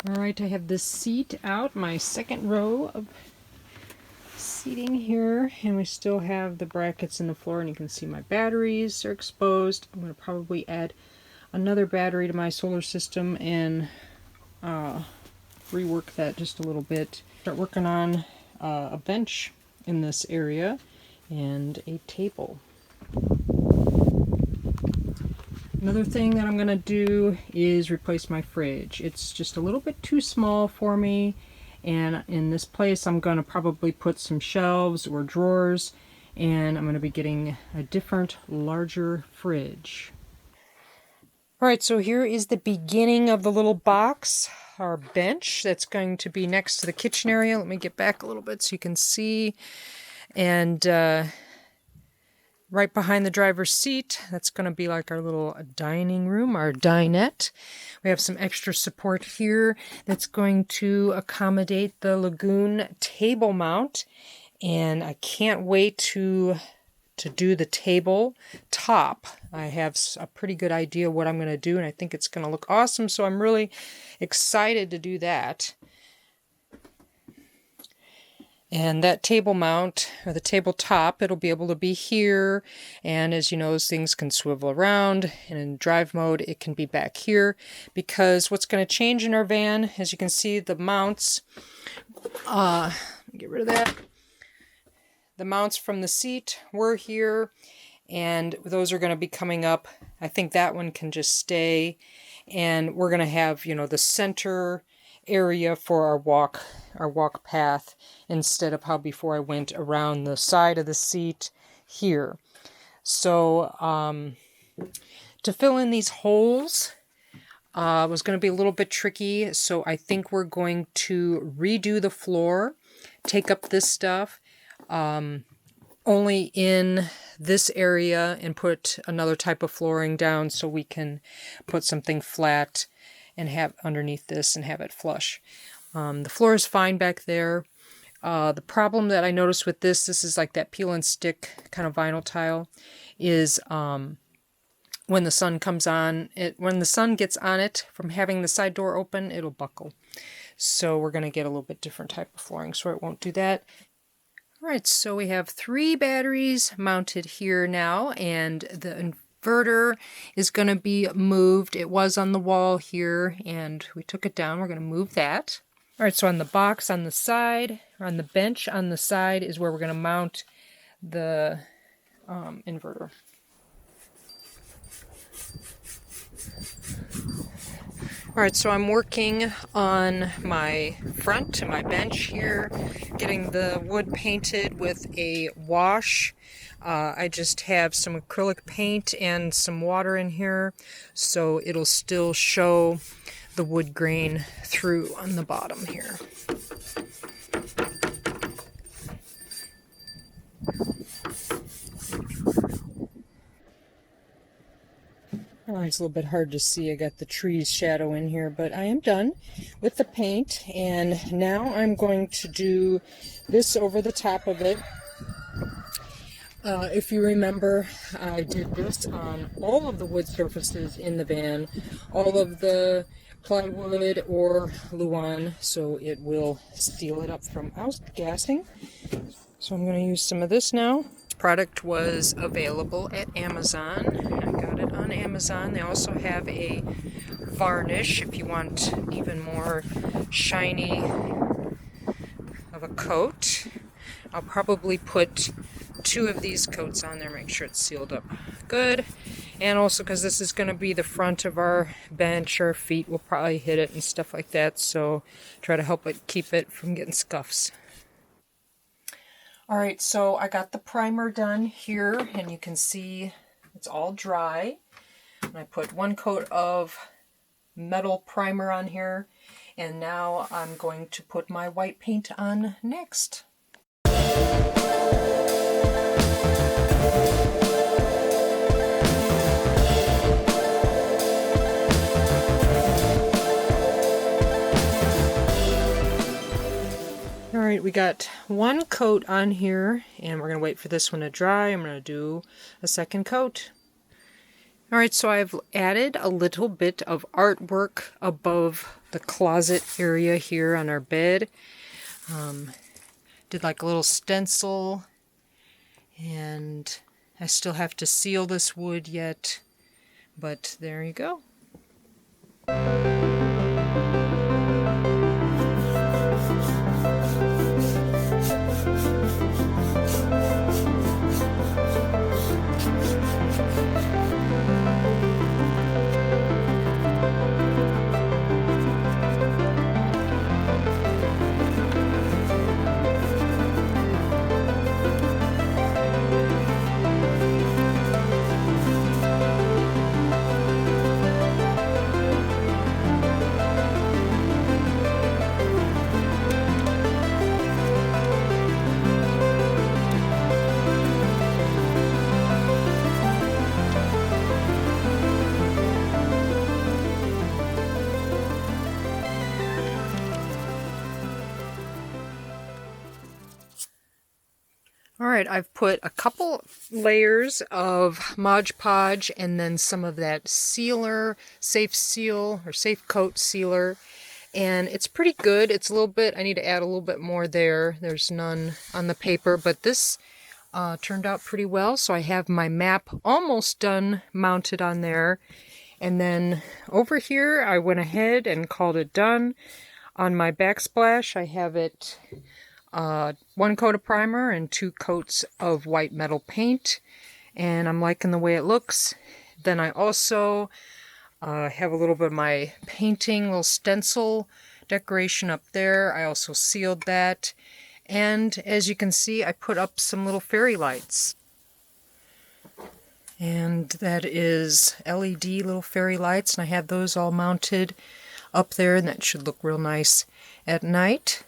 Alright, I have this seat out, my second row of seating here, and we still have the brackets in the floor, and you can see my batteries are exposed. I'm going to probably add another battery to my solar system and rework that just a little bit. Start working on a bench in this area and a table. Another thing that I'm going to do is replace my fridge. It's just a little bit too small for me, and in this place I'm going to probably put some shelves or drawers, and I'm going to be getting a different, larger fridge. Alright, so here is the beginning of the little box, our bench that's going to be next to the kitchen area. Let me get back a little bit so you can see. And right behind the driver's seat, that's going to be like our little dining room, our dinette. We have some extra support here that's going to accommodate the Lagun table mount. And I can't wait to do the table top. I have a pretty good idea what I'm going to do, and I think it's going to look awesome, so I'm really excited to do that. And that table mount, or the tabletop, it'll be able to be here, and as you know, those things can swivel around, and in drive mode it can be back here, because what's going to change in our van, as you can see, the mounts, get rid of that. The mounts from the seat were here, and those are going to be coming up. I think that one can just stay, and we're going to have, you know, the center area for our walk path, instead of how before I went around the side of the seat here. So to fill in these holes was going to be a little bit tricky, so I think we're going to redo the floor, take up this stuff only in this area, and put another type of flooring down so we can put something flat and have underneath this and have it flush. The floor is fine back there. The problem that I noticed with this is like that peel and stick kind of vinyl tile, is when the sun comes on, when the sun gets on it from having the side door open, it'll buckle. So we're going to get a little bit different type of flooring, so it won't do that. Alright, so we have 3 batteries mounted here now, and the inverter is going to be moved. It was on the wall here, and we took it down. We're going to move that. Alright, so on the box on the side, or on the bench on the side, is where we're going to mount the inverter. Alright, so I'm working on my front, my bench here, getting the wood painted with a wash. I just have some acrylic paint and some water in here, so it'll still show the wood grain through on the bottom here. Oh, it's a little bit hard to see. I got the trees shadow in here, but I am done with the paint, and now I'm going to do this over the top of it. If you remember, I did this on all of the wood surfaces in the van, all of the plywood or Lagun, so it will seal it up from outgassing. So I'm going to use some of this now. This product was available at Amazon. I got it on Amazon. They also have a varnish if you want even more shiny of a coat. I'll probably put 2 of these coats on there, make sure it's sealed up good. And also because this is going to be the front of our bench, our feet will probably hit it and stuff like that, so try to help it keep it from getting scuffs. Alright, so I got the primer done here, and you can see it's all dry. And I put 1 coat of metal primer on here, and now I'm going to put my white paint on next. Alright, we got 1 coat on here, and we're going to wait for this one to dry. I'm going to do a second coat. Alright, so I've added a little bit of artwork above the closet area here on our bed. Did like a little stencil, and I still have to seal this wood yet, but there you go. Alright, I've put a couple layers of Mod Podge and then some of that sealer, safe seal or safe coat sealer, and it's pretty good. It's a little bit, I need to add a little bit more there. There's none on the paper, but this turned out pretty well. So I have my map almost done mounted on there, and then over here I went ahead and called it done. On my backsplash I have it 1 coat of primer and 2 coats of white metal paint, and I'm liking the way it looks. Then I also have a little bit of my painting, little stencil decoration up there. I also sealed that, and as you can see I put up some little fairy lights, and that is LED little fairy lights, and I have those all mounted up there, and that should look real nice at night.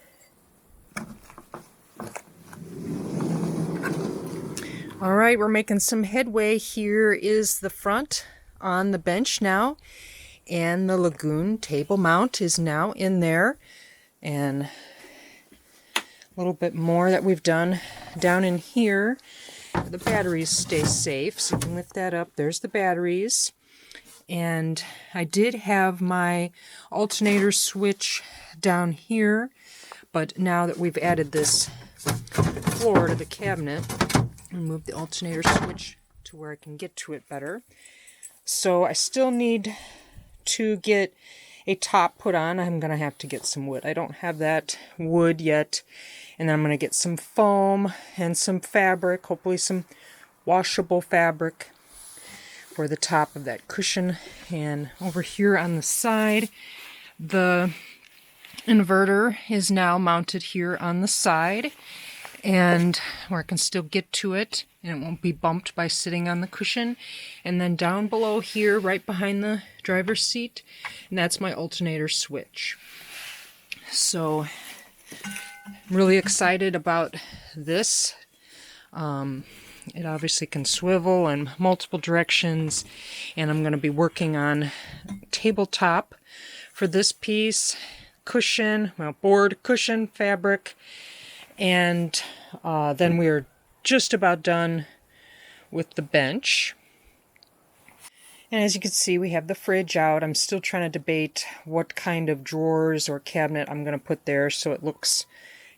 Alright, we're making some headway. Here is the front on the bench now, and the Lagun table mount is now in there, and a little bit more that we've done down in here. The batteries stay safe, so you can lift that up. There's the batteries, and I did have my alternator switch down here, but now that we've added this floor to the cabinet, move the alternator switch to where I can get to it better. So I still need to get a top put on. I'm going to have to get some wood. I don't have that wood yet. And then I'm going to get some foam and some fabric, hopefully some washable fabric for the top of that cushion. And over here on the side, the inverter is now mounted here on the side, and where I can still get to it and it won't be bumped by sitting on the cushion. And then down below here, right behind the driver's seat, and that's my alternator switch. So I'm really excited about this. It obviously can swivel in multiple directions, and I'm going to be working on tabletop for this piece, cushion, well, board, cushion, fabric, and then we are just about done with the bench. And as you can see, we have the fridge out. I'm still trying to debate what kind of drawers or cabinet I'm going to put there so it looks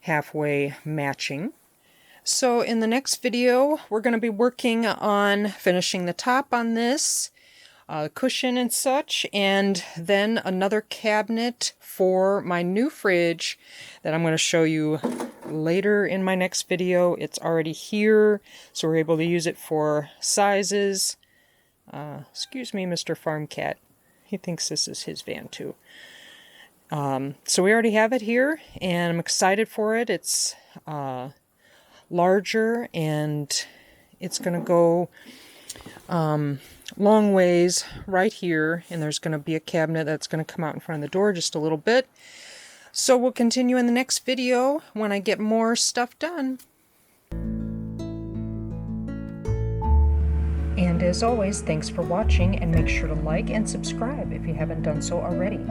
halfway matching. So in the next video, we're going to be working on finishing the top on this cushion and such, and then another cabinet for my new fridge that I'm going to show you later in my next video. It's already here, so we're able to use it for sizes. Excuse me, Mr. Farm Cat. He thinks this is his van too. So we already have it here, and I'm excited for it. It's larger, and it's going to go long ways right here, and there's going to be a cabinet that's going to come out in front of the door just a little bit. So we'll continue in the next video when I get more stuff done. And as always, thanks for watching, and make sure to like and subscribe if you haven't done so already.